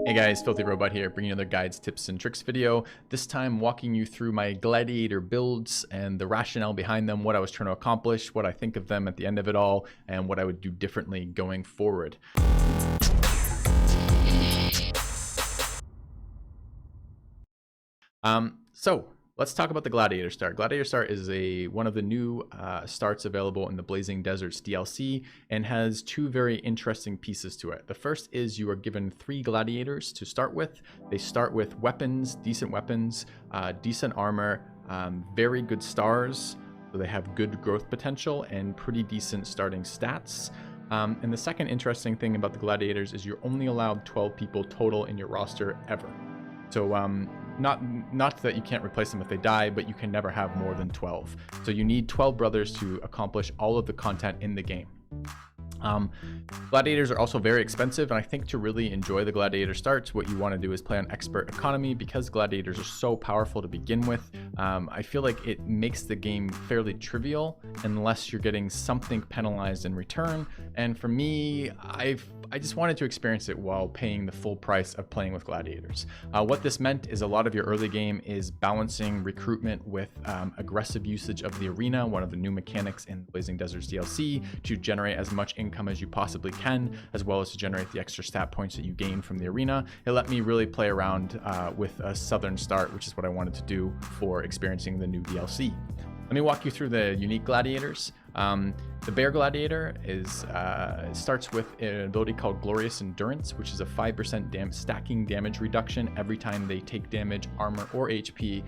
Hey guys, FilthyRobot here, bringing another guides, tips, and tricks video. This time walking you through my Gladiator builds and the rationale behind them, what I was trying to accomplish, what I think of them at the end of it all, and what I would do differently going forward. So let's talk about the Gladiator Start. Gladiator Start is one of the new starts available in the Blazing Deserts DLC and has two very interesting pieces to it. The first is you are given 3 gladiators to start with. They start with weapons, decent armor, very good stars, so they have good growth potential and pretty decent starting stats. And the second interesting thing about the gladiators is you're only allowed 12 people total in your roster ever. So not that you can't replace them if they die, but you can never have more than 12. So you need 12 brothers to accomplish all of the content in the game. Gladiators are also very expensive, and I think to really enjoy the Gladiator starts, what you want to do is play on expert economy. Because gladiators are so powerful to begin with, I feel like it makes the game fairly trivial unless you're getting something penalized in return. And for me, I just wanted to experience it while paying the full price of playing with gladiators. What this meant is a lot of your early game is balancing recruitment with aggressive usage of the arena, one of the new mechanics in Blazing Deserts DLC, to generate as much income as you possibly can, as well as to generate the extra stat points that you gain from the arena. It let me really play around with a southern start, which is what I wanted to do for experiencing the new DLC. Let me walk you through the unique gladiators. The Bear Gladiator starts with an ability called Glorious Endurance, which is a 5% stacking damage reduction every time they take damage, armor, or HP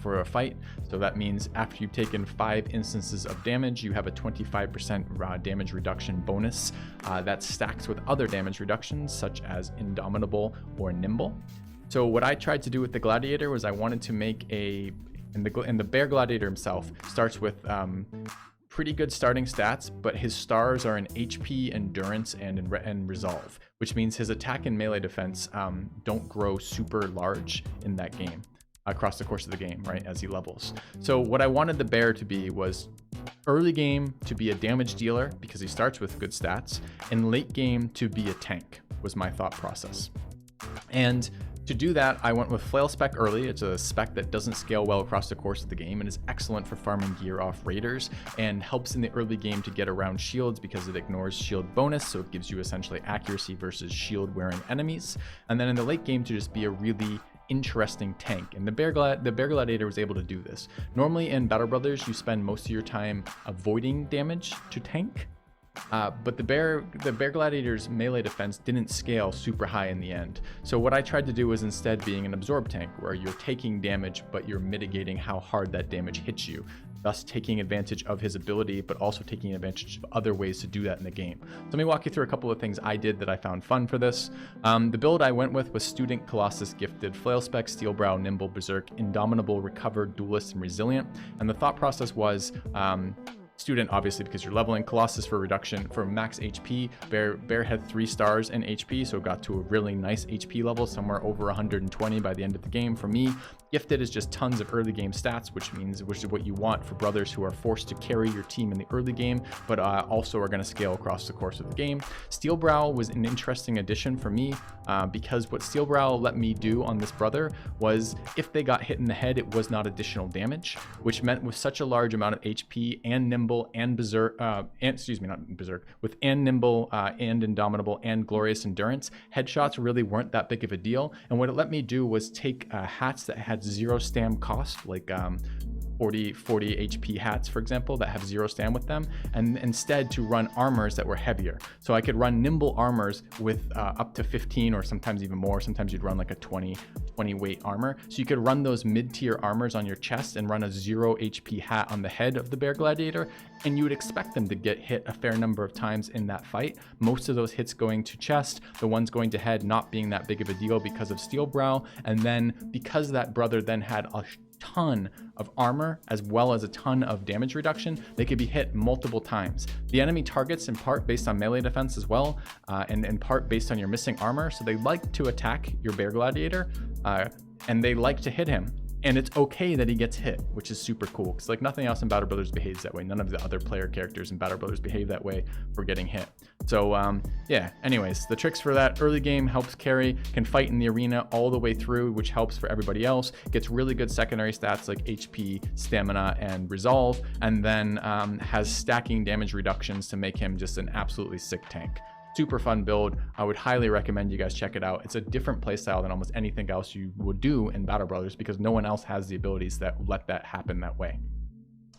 for a fight. So that means after you've taken 5 instances of damage, you have a 25% damage reduction bonus that stacks with other damage reductions such as Indomitable or Nimble. So what I tried to do with the Gladiator was I wanted to make and the Bear Gladiator himself starts with pretty good starting stats, but his stars are in HP, endurance, and resolve, which means his attack and melee defense don't grow super large in that game across the course of the game, right, as he levels. So what I wanted the Bear to be was early game to be a damage dealer because he starts with good stats, and late game to be a tank was my thought process. And to do that, I went with Flail Spec early. It's a spec that doesn't scale well across the course of the game and is excellent for farming gear off raiders and helps in the early game to get around shields because it ignores shield bonus, so it gives you essentially accuracy versus shield wearing enemies. And then in the late game to just be a really interesting tank, and the Bear Gladiator was able to do this. Normally in Battle Brothers, you spend most of your time avoiding damage to tank. But the Bear Gladiator's melee defense didn't scale super high in the end. So what I tried to do was instead being an absorb tank, where you're taking damage, but you're mitigating how hard that damage hits you, thus taking advantage of his ability, but also taking advantage of other ways to do that in the game. So let me walk you through a couple of things I did that I found fun for this. The build I went with was Student, Colossus, Gifted, Flail Spec, Steel Brow, Nimble, Berserk, Indomitable, Recovered, Duelist, and Resilient. And the thought process was Student, obviously, because you're leveling. Colossus for reduction for max HP. Bear had 3 stars in HP, so it got to a really nice HP level, somewhere over 120 by the end of the game for me. Gifted is just tons of early game stats, which is what you want for brothers who are forced to carry your team in the early game, but also are going to scale across the course of the game. Steel Brow was an interesting addition for me because what Steel Brow let me do on this brother was if they got hit in the head, it was not additional damage, which meant with such a large amount of HP and Nimble and Berserk, with Nimble and Indomitable and Glorious Endurance, headshots really weren't that big of a deal. And what it let me do was take hats that had 0 stam cost, like 40 HP hats, for example, that have 0 stam with them, and instead to run armors that were heavier. So I could run Nimble armors with up to 15 or sometimes even more. Sometimes you'd run like a 20 weight armor. So you could run those mid-tier armors on your chest and run a 0 HP hat on the head of the Bear Gladiator, and you would expect them to get hit a fair number of times in that fight. Most of those hits going to chest, the ones going to head not being that big of a deal because of Steel Brow, and then because that brother then had a ton of armor as well as a ton of damage reduction, they could be hit multiple times. The enemy targets in part based on melee defense as well, and in part based on your missing armor, so they like to attack your Bear Gladiator and they like to hit him. And it's okay that he gets hit, which is super cool, because like nothing else in Battle Brothers behaves that way. None of the other player characters in Battle Brothers behave that way for getting hit. So yeah, anyways, the tricks for that: early game helps carry, can fight in the arena all the way through, which helps for everybody else, gets really good secondary stats like HP, stamina, and resolve, and then has stacking damage reductions to make him just an absolutely sick tank. Super fun build. I would highly recommend you guys check it out. It's a different playstyle than almost anything else you would do in Battle Brothers, because no one else has the abilities that let that happen that way.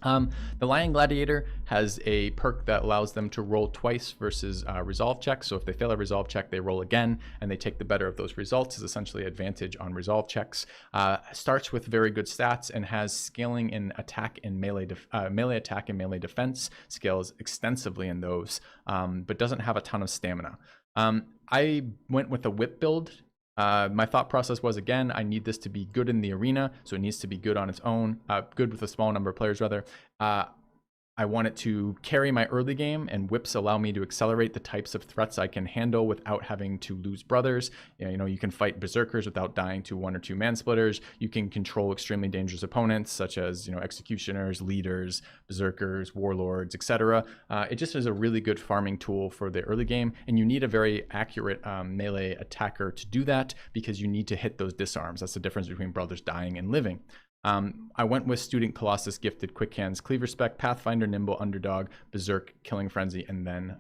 The Lion Gladiator has a perk that allows them to roll twice versus resolve checks. So if they fail a resolve check, they roll again, and they take the better of those results. Is essentially advantage on resolve checks. Starts with very good stats and has scaling in attack and melee attack and melee defense. Scales extensively in those, but doesn't have a ton of stamina. I went with a whip build. My thought process was, again, I need this to be good in the arena, so it needs to be good on its own, good with a small number of players rather. I want it to carry my early game, and whips allow me to accelerate the types of threats I can handle without having to lose brothers. You know, you can fight berserkers without dying to 1 or 2 man splitters. You can control extremely dangerous opponents such as, you know, executioners, leaders, berserkers, warlords, etc. It just is a really good farming tool for the early game, and you need a very accurate melee attacker to do that, because you need to hit those disarms. That's the difference between brothers dying and living. I went with Student, Colossus, Gifted, Quick Hands, Cleaver Spec, Pathfinder, Nimble, Underdog, Berserk, Killing Frenzy, and then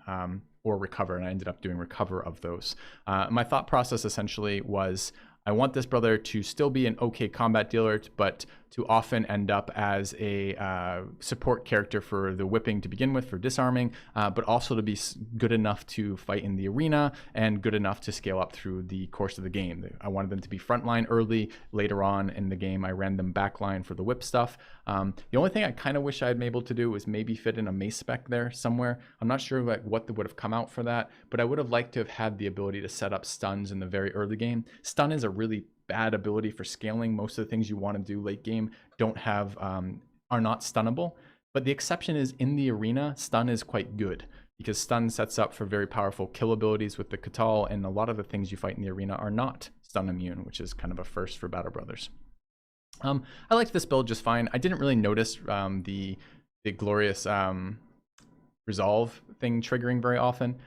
or Recover, and I ended up doing Recover of those. My thought process essentially was, I want this brother to still be an okay combat dealer, but to often end up as a support character for the whipping to begin with, for disarming, but also to be good enough to fight in the arena and good enough to scale up through the course of the game. I wanted them to be frontline early. Later on in the game, I ran them backline for the whip stuff. The only thing I kind of wish I had been able to do was maybe fit in a mace spec there somewhere. I'm not sure like what would have come out for that, but I would have liked to have had the ability to set up stuns in the very early game. Stun is a really bad ability for scaling. Most of the things you want to do late game don't have are not stunnable, but the exception is in the arena. Stun is quite good, because stun sets up for very powerful kill abilities with the Katal, and a lot of the things you fight in the arena are not stun immune, which is kind of a first for Battle Brothers. I liked this build just fine. I didn't really notice the glorious resolve thing triggering very often.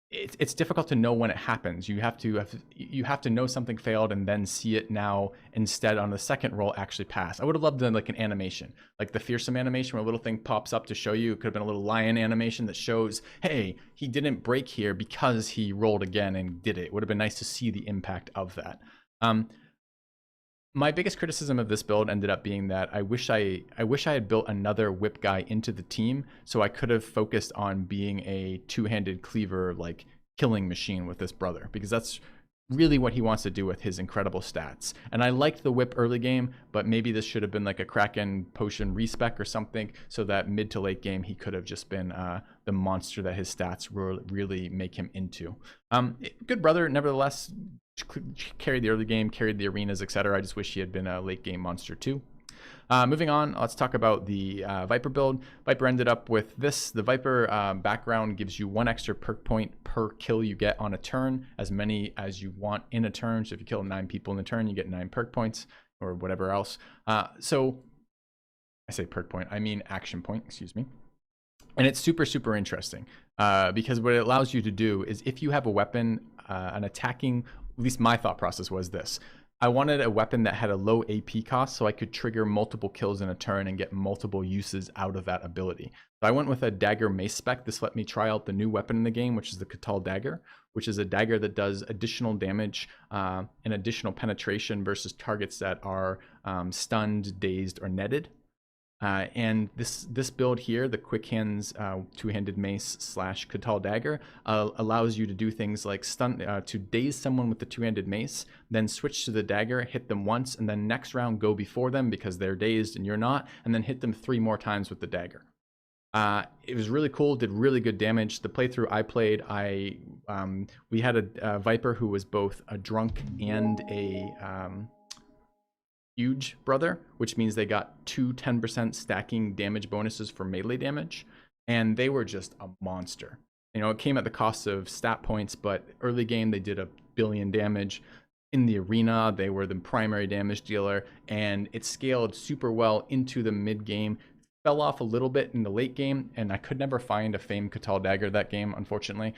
It's difficult to know when it happens. You have to know something failed and then see it now instead on the second roll actually pass. I would have loved like an animation, like the fearsome animation where a little thing pops up to show you. It could have been a little lion animation that shows, hey, he didn't break here because he rolled again and did it. It would have been nice to see the impact of that. My biggest criticism of this build ended up being that I wish I had built another whip guy into the team, so I could have focused on being a two-handed cleaver, like killing machine with this brother, because that's really what he wants to do with his incredible stats. And I liked the whip early game, but maybe this should have been like a Kraken potion respec or something, so that mid to late game he could have just been the monster that his stats really make him into. Good brother, nevertheless. Carried the early game, carried the arenas, etc. I just wish he had been a late game monster too. Moving on, let's talk about the Viper build. Viper ended up with this. The Viper background gives you 1 extra perk point per kill you get on a turn, as many as you want in a turn. So if you kill 9 people in a turn, you get 9 perk points or whatever else. So I say perk point, I mean action point, excuse me. And it's super interesting because what it allows you to do is, if you have a weapon, an attacking, at least my thought process was this. I wanted a weapon that had a low AP cost, so I could trigger multiple kills in a turn and get multiple uses out of that ability. So I went with a dagger mace spec. This let me try out the new weapon in the game, which is the Katal dagger, which is a dagger that does additional damage and additional penetration versus targets that are stunned, dazed, or netted. And this build here, the Quick Hands two-handed mace / Katal dagger, allows you to do things like stun to daze someone with the two-handed mace, then switch to the dagger, hit them once, and then next round go before them because they're dazed and you're not, and then hit them 3 more times with the dagger. It was really cool, did really good damage. The playthrough I played, we had a Viper who was both a drunk and a huge brother, which means they got 2 10% stacking damage bonuses for melee damage, and they were just a monster. You know, it came at the cost of stat points, but early game they did 1 billion damage. in the arena. They were the primary damage dealer, and it scaled super well into the mid game. Fell off a little bit in the late game, and I could never find a Famed Catal dagger that game, unfortunately.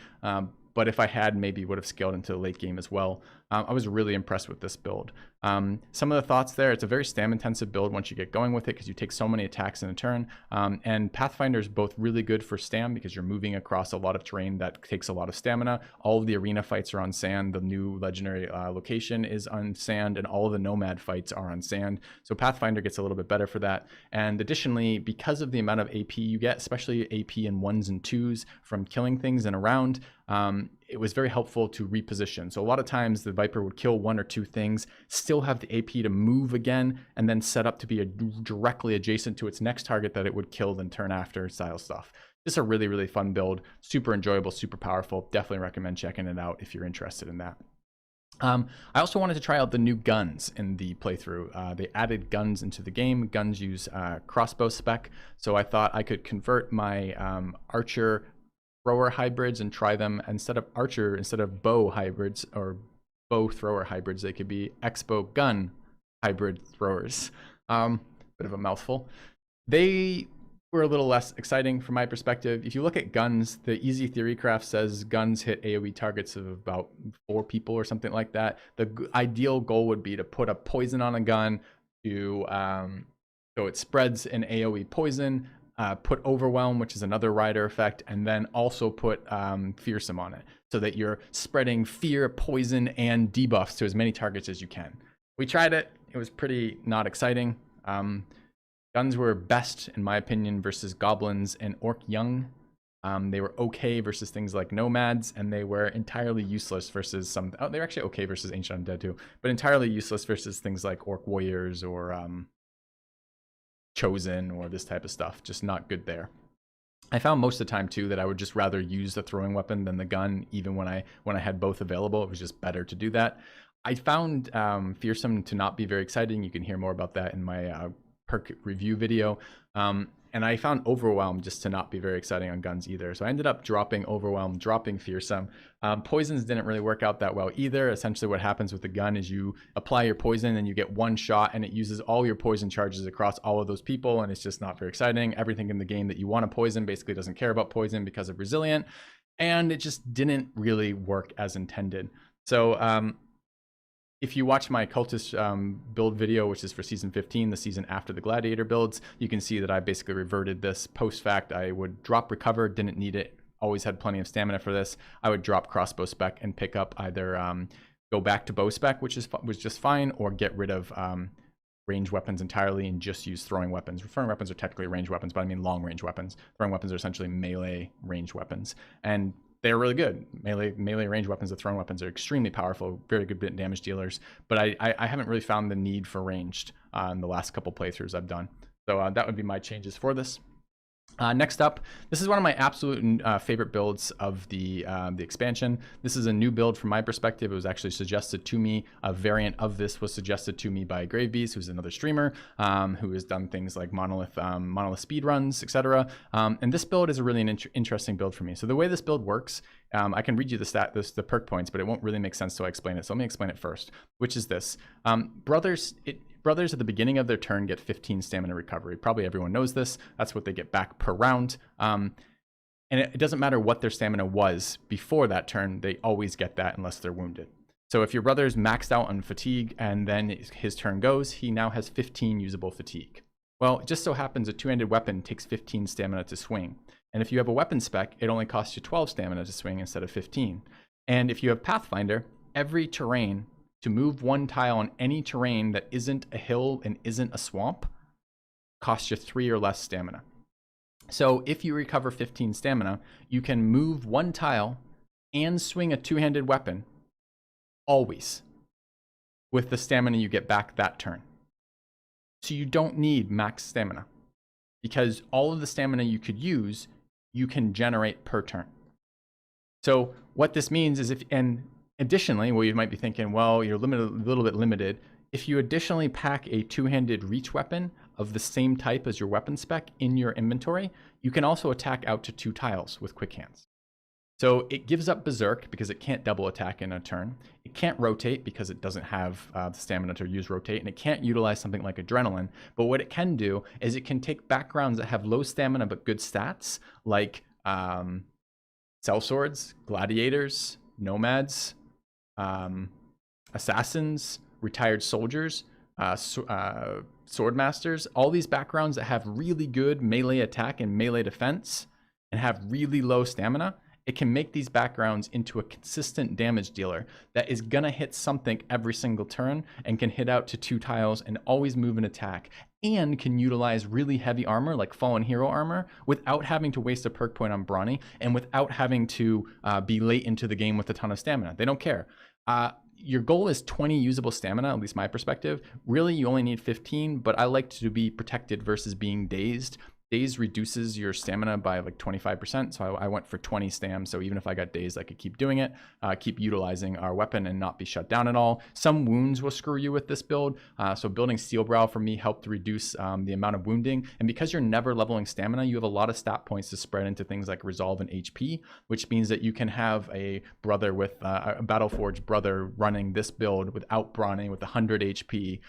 But if I had, maybe would have scaled into the late game as well. I was really impressed with this build. Some of the thoughts there, it's a very stam intensive build once you get going with it, because you take so many attacks in a turn. And Pathfinder is both really good for stam because you're moving across a lot of terrain that takes a lot of stamina. All of the arena fights are on sand. The new legendary location is on sand, and all of the nomad fights are on sand. So Pathfinder gets a little bit better for that. And additionally, because of the amount of AP you get, especially AP in 1s and 2s from killing things and around, it was very helpful to reposition. So a lot of times the Viper would kill 1 or 2 things, still have the AP to move again, and then set up to be directly adjacent to its next target that it would kill then turn after style stuff. Just a really, really fun build, super enjoyable, super powerful. Definitely recommend checking it out if you're interested in that. I also wanted to try out the new guns in the playthrough. They added guns into the game. Guns use crossbow spec, so I thought I could convert my archer thrower hybrids and try them instead of bow hybrids or bow thrower hybrids. They could be expo gun hybrid throwers. Bit of a mouthful. They were a little less exciting from my perspective. If you look at guns, the Easy Theory Craft says guns hit AoE targets of about 4 people or something like that. The ideal goal would be to put a poison on a gun to so it spreads an AoE poison. Put Overwhelm, which is another rider effect, and then also put Fearsome on it, so that you're spreading fear, poison, and debuffs to as many targets as you can. We tried it. It was pretty not exciting. Guns were best, in my opinion, versus Goblins and Orc Young. They were okay versus things like Nomads, and they were entirely useless versus some... Oh, they're actually okay versus Ancient Undead too, but entirely useless versus things like Orc Warriors or... Chosen or this type of stuff. Just not good there. I found most of the time too that I would just rather use the throwing weapon than the gun, even when I had both available. It was just better to do that. I found Fearsome to not be very exciting. You can hear more about that in my perk review video. And I found Overwhelm just to not be very exciting on guns either. So I ended up dropping Overwhelm, dropping Fearsome. Poisons didn't really work out that well either. Essentially what happens with the gun is you apply your poison and you get 1 shot, and it uses all your poison charges across all of those people, and it's just not very exciting. Everything in the game that you want to poison basically doesn't care about poison because of Resilient, and it just didn't really work as intended. So if you watch my Cultist build video, which is for Season 15, the season after the Gladiator builds, you can see that I basically reverted this post-fact. I would drop Recover, didn't need it, always had plenty of stamina for this. I would drop Crossbow Spec and pick up either go back to Bow Spec, which was just fine, or get rid of ranged weapons entirely and just use throwing weapons. Throwing weapons are technically ranged weapons, but I mean long-range weapons. Throwing weapons are essentially melee ranged weapons. And they're really good. Melee range weapons, the throwing weapons are extremely powerful, very good bit damage dealers. But I haven't really found the need for ranged in the last couple playthroughs I've done. So that would be my changes for this. Next up, this is one of my absolute favorite builds of the expansion. This is a new build from my perspective. It was actually suggested to me. A variant of this was suggested to me by Gravebeast, who's another streamer who has done things like monolith speed runs, etc. And this build is a really interesting build for me. So the way this build works, I can read you the perk points, but it won't really make sense to explain it. So let me explain it first, which is this. Brothers at the beginning of their turn get 15 stamina recovery. Probably everyone knows this. That's what they get back per round. And it doesn't matter what their stamina was before that turn, they always get that unless they're wounded. So if your brother's maxed out on fatigue and then his turn goes, he now has 15 usable fatigue. Well, it just so happens a two-handed weapon takes 15 stamina to swing. And if you have a weapon spec, it only costs you 12 stamina to swing instead of 15. And if you have Pathfinder, every terrain, to move 1 tile on any terrain that isn't a hill and isn't a swamp, costs you 3 or less stamina. So if you recover 15 stamina, you can move 1 tile and swing a two-handed weapon, always, with the stamina you get back that turn. So you don't need max stamina, because all of the stamina you could use, you can generate per turn. So what this means is additionally, well, you might be thinking, well, you're a little bit limited. If you additionally pack a two-handed reach weapon of the same type as your weapon spec in your inventory, you can also attack out to 2 tiles with quick hands. So it gives up Berserk because it can't double attack in a turn. It can't rotate because it doesn't have the stamina to use rotate, and it can't utilize something like Adrenaline. But what it can do is it can take backgrounds that have low stamina but good stats, like Sellswords, Gladiators, Nomads, Assassins, Retired Soldiers, Swordmasters, all these backgrounds that have really good melee attack and melee defense and have really low stamina. It can make these backgrounds into a consistent damage dealer that is gonna hit something every single turn and can hit out to 2 tiles and always move an attack, and can utilize really heavy armor like Fallen Hero armor without having to waste a perk point on Brawny and without having to be late into the game with a ton of stamina. They don't care. Your goal is 20 usable stamina, at least my perspective. Really, you only need 15, but I like to be protected versus being dazed. Dazed reduces your stamina by like 25%, so I went for 20 stam, so even if I got dazed, I could keep doing it, keep utilizing our weapon and not be shut down at all. Some wounds will screw you with this build, so building Steel Brow for me helped reduce the amount of wounding, and because you're never leveling stamina, you have a lot of stat points to spread into things like Resolve and HP, which means that you can have a brother with a Battleforged brother running this build without Brawny with 100 HP,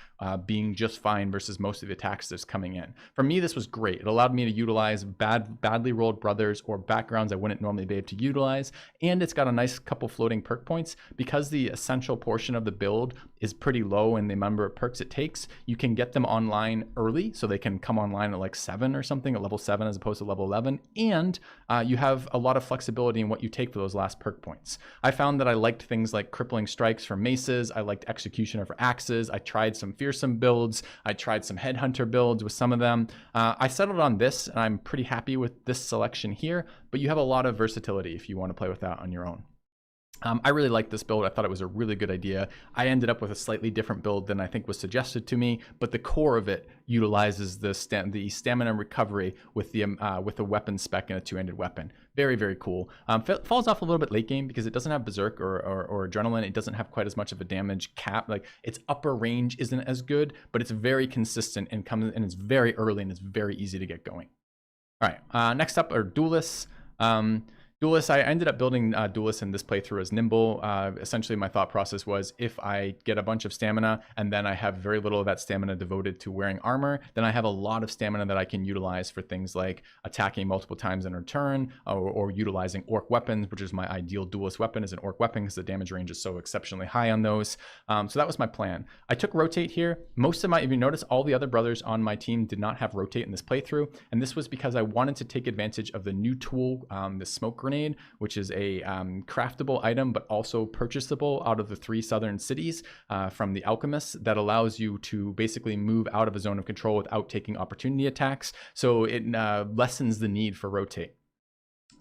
being just fine versus most of the attacks that's coming in. For me, this was great. It allowed me to utilize badly rolled brothers or backgrounds I wouldn't normally be able to utilize, and it's got a nice couple floating perk points. Because the essential portion of the build is pretty low in the number of perks it takes, you can get them online early, so they can come online at like 7 or something, at level 7 as opposed to level 11, and you have a lot of flexibility in what you take for those last perk points. I found that I liked things like Crippling Strikes for maces, I liked Executioner for axes, I tried some fearsome builds, I tried some Headhunter builds with some of them. I settled on this, and I'm pretty happy with this selection here, but you have a lot of versatility if you want to play with that on your own. I really liked this build. I thought it was a really good idea. I ended up with a slightly different build than I think was suggested to me, but the core of it utilizes the stamina recovery with the weapon spec and a 2-handed weapon. Very, very cool. Falls off a little bit late game because it doesn't have Berserk or Adrenaline. It doesn't have quite as much of a damage cap. Like, its upper range isn't as good, but it's very consistent and it's very early and it's very easy to get going. All right, next up are Duelists. Duelist, I ended up building Duelist in this playthrough as Nimble. Essentially, my thought process was if I get a bunch of stamina and then I have very little of that stamina devoted to wearing armor, then I have a lot of stamina that I can utilize for things like attacking multiple times in a turn or utilizing orc weapons, which is my ideal Duelist weapon, is an orc weapon because the damage range is so exceptionally high on those. So that was my plan. I took Rotate here. Most of my, if you notice, all the other brothers on my team did not have Rotate in this playthrough, and this was because I wanted to take advantage of the new tool, the Smoke Grenade, which is a craftable item but also purchasable out of the 3 southern cities from the alchemists, that allows you to basically move out of a zone of control without taking opportunity attacks, so it lessens the need for Rotate.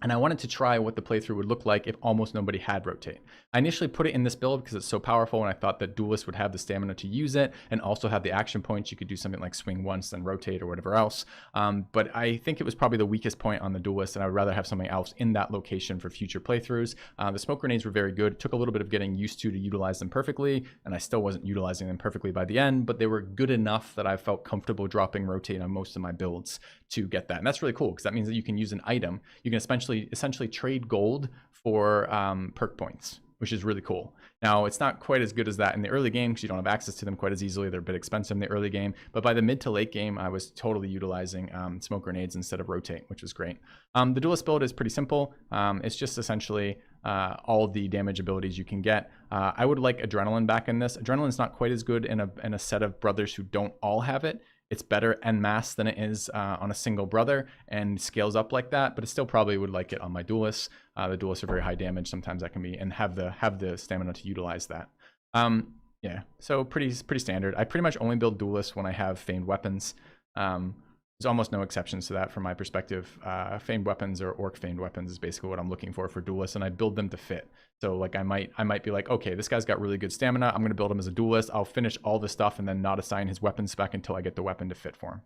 And I wanted to try what the playthrough would look like if almost nobody had Rotate. I initially put it in this build because it's so powerful, and I thought that Duelist would have the stamina to use it and also have the action points. You could do something like swing once, then rotate or whatever else. But I think it was probably the weakest point on the Duelist, and I would rather have something else in that location for future playthroughs. The smoke grenades were very good. It took a little bit of getting used to utilize them perfectly, and I still wasn't utilizing them perfectly by the end, but they were good enough that I felt comfortable dropping Rotate on most of my builds to get that. And that's really cool because that means that you can use an item. You can essentially trade gold for perk points, which is really cool. Now, it's not quite as good as that in the early game because you don't have access to them quite as easily. They're a bit expensive in the early game, but by the mid to late game, I was totally utilizing smoke grenades instead of Rotate, which was great. The Duelist build is pretty simple. It's just essentially all the damage abilities you can get. I would like Adrenaline back in this. Adrenaline's not quite as good in a set of brothers who don't all have it. It's better en masse than it is on a single brother and scales up like that, but it still probably would like it on my Duelists. The Duelists are very high damage. Sometimes that can be, and have the stamina to utilize that. Yeah, so pretty standard. I pretty much only build Duelists when I have Famed Weapons. There's almost no exceptions to that from my perspective. Famed Weapons or Orc Famed Weapons is basically what I'm looking for Duelists, and I build them to fit. So like I might be like, okay, this guy's got really good stamina. I'm gonna build him as a Duelist. I'll finish all the stuff and then not assign his weapon spec until I get the weapon to fit for him.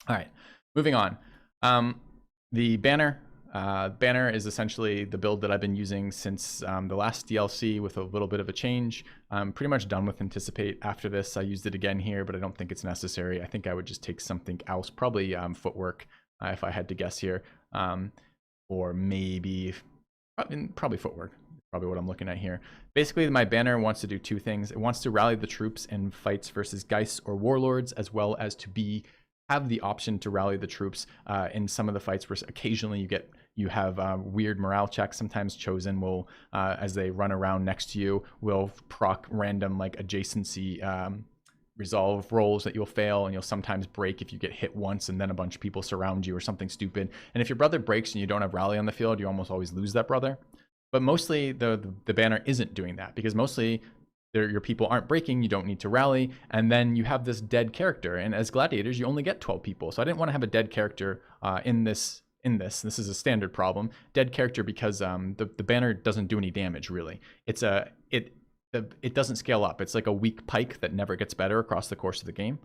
All right, moving on. The banner. Banner is essentially the build that I've been using since the last DLC with a little bit of a change. I'm pretty much done with Anticipate after this. I used it again here, but I don't think it's necessary. I think I would just take something else, probably Footwork, if I had to guess here. Or maybe Probably footwork. Probably what I'm looking at here. Basically, my banner wants to do two things. It wants to rally the troops in fights versus Geists or Warlords, as well as to have the option to rally the troops in some of the fights where occasionally you have weird morale checks. Sometimes Chosen will, as they run around next to you, will proc random like adjacency resolve rolls that you'll fail, and you'll sometimes break if you get hit once and then a bunch of people surround you or something stupid. And if your brother breaks and you don't have rally on the field, you almost always lose that brother. But mostly the banner isn't doing that, because mostly your people aren't breaking, you don't need to rally, and then you have this dead character. And as gladiators, you only get 12 people. So I didn't want to have a dead character in this. This is a standard problem. Dead character because the banner doesn't do any damage really. It doesn't scale up. It's like a weak pike that never gets better across the course of the game.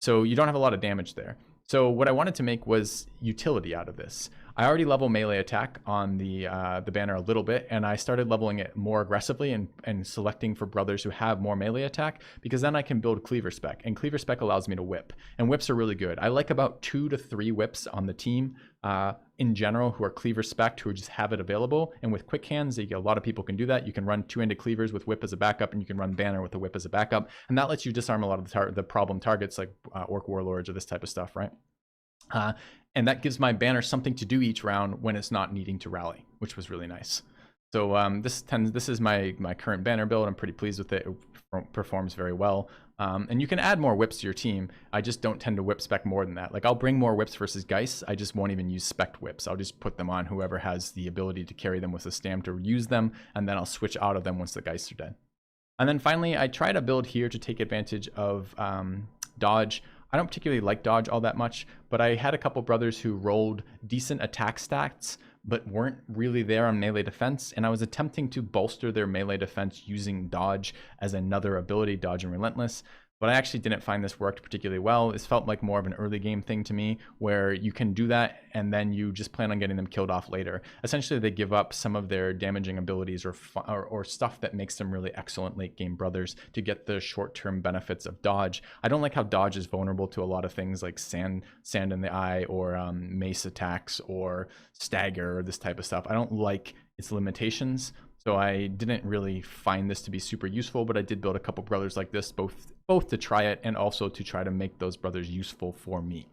So you don't have a lot of damage there. So what I wanted to make was utility out of this. I already level melee attack on the banner a little bit, and I started leveling it more aggressively and selecting for brothers who have more melee attack, because then I can build cleaver spec, and cleaver spec allows me to whip, and whips are really good. I like about 2 to 3 whips on the team in general who are cleaver spec, who just have it available, and with quick hands, a lot of people can do that. You can run 2-handed cleavers with whip as a backup, and you can run banner with a whip as a backup, and that lets you disarm a lot of the problem targets like orc warlords or this type of stuff, right? And that gives my banner something to do each round when it's not needing to rally, which was really nice. So this is my current banner build. I'm pretty pleased with it. It performs very well. And you can add more whips to your team. I just don't tend to whip spec more than that. Like, I'll bring more whips versus Geists. I just won't even use spec whips. I'll just put them on whoever has the ability to carry them with a stam to use them, and then I'll switch out of them once the Geists are dead. And then finally, I try to build here to take advantage of dodge. I don't particularly like dodge all that much, but I had a couple brothers who rolled decent attack stats, but weren't really there on melee defense, and I was attempting to bolster their melee defense using dodge as another ability, dodge and relentless. But I actually didn't find this worked particularly well. This felt like more of an early game thing to me, where you can do that and then you just plan on getting them killed off later. Essentially, they give up some of their damaging abilities or stuff that makes them really excellent late game brothers to get the short-term benefits of dodge. I don't like how dodge is vulnerable to a lot of things like sand in the eye, or mace attacks, or stagger, or this type of stuff. I don't like its limitations. So I didn't really find this to be super useful, but I did build a couple brothers like this, both to try it and also to try to make those brothers useful for me.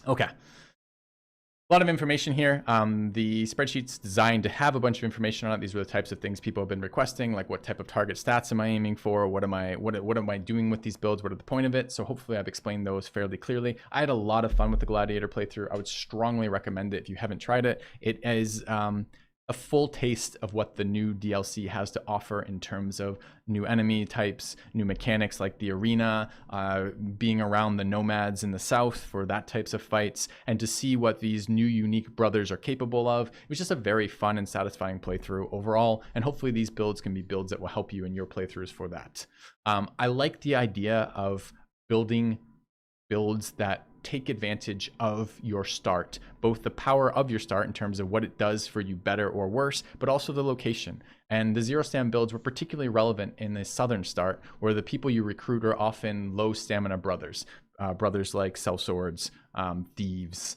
Okay. A lot of information here. The spreadsheet's designed to have a bunch of information on it. These are the types of things people have been requesting, like what type of target stats am I aiming for? What am I doing with these builds? What are the point of it? So hopefully I've explained those fairly clearly. I had a lot of fun with the Gladiator playthrough. I would strongly recommend it if you haven't tried it. It is a full taste of what the new DLC has to offer in terms of new enemy types, new mechanics like the arena, being around the nomads in the south for that types of fights, and to see what these new unique brothers are capable of. It was just a very fun and satisfying playthrough overall, and hopefully these builds can be builds that will help you in your playthroughs for that. I like the idea of building builds that take advantage of your start, both the power of your start in terms of what it does for you better or worse, but also the location. And the zero stam builds were particularly relevant in the southern start, where the people you recruit are often low stamina brothers, brothers like sellswords, thieves,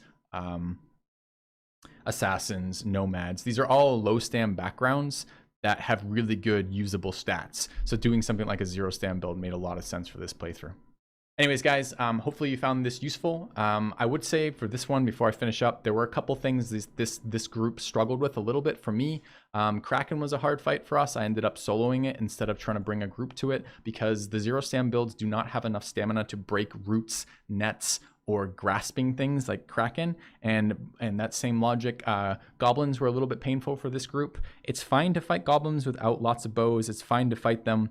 assassins, nomads. These are all low stam backgrounds that have really good usable stats. So doing something like a zero stam build made a lot of sense for this playthrough. Anyways, guys, hopefully you found this useful. I would say for this one, before I finish up, there were a couple things this group struggled with a little bit for me. Kraken was a hard fight for us. I ended up soloing it instead of trying to bring a group to it, because the zero stam builds do not have enough stamina to break roots, nets, or grasping things like Kraken. And that same logic, goblins were a little bit painful for this group. It's fine to fight goblins without lots of bows. It's fine to fight them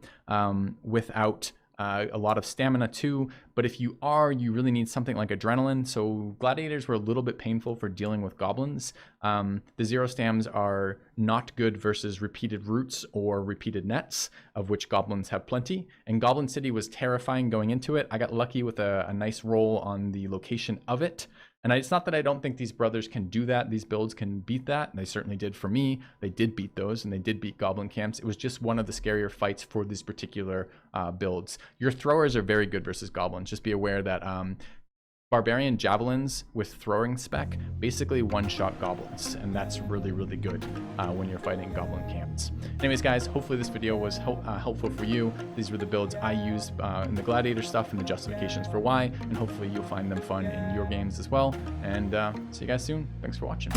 without a lot of stamina too, but if you really need something like adrenaline. So gladiators were a little bit painful for dealing with goblins. The zero stams are not good versus repeated roots or repeated nets, of which goblins have plenty. And Goblin City was terrifying going into it. I got lucky with a nice roll on the location of it. And it's not that I don't think these brothers can do that. These builds can beat that. And they certainly did for me. They did beat those, and they did beat goblin camps. It was just one of the scarier fights for these particular builds. Your throwers are very good versus goblins. Just be aware that Barbarian javelins with throwing spec basically one-shot goblins, and that's really, really good when you're fighting goblin camps. Anyways, guys, hopefully this video was helpful for you. These were the builds I used in the Gladiator stuff and the justifications for why, and hopefully you'll find them fun in your games as well. And see you guys soon. Thanks for watching.